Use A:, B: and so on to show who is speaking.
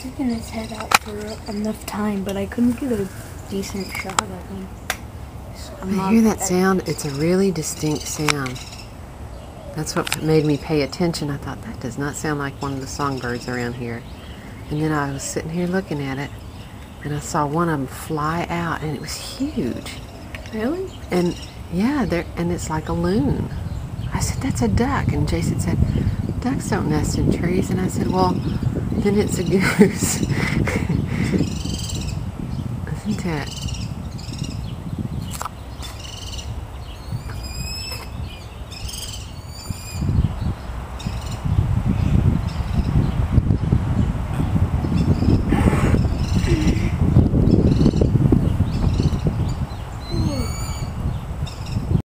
A: sticking its head out for enough time, but I couldn't get a decent shot of him. So
B: I hear that sound. It's a really distinct sound. That's what made me pay attention. I thought, that does not sound like one of the songbirds around here. And then I was sitting here looking at it, and I saw one of them fly out, and it was huge.
A: Really?
B: And yeah, and it's like a loon. I said, that's a duck. And Jason said, ducks don't nest in trees. And I said, well, then it's a goose. Isn't it?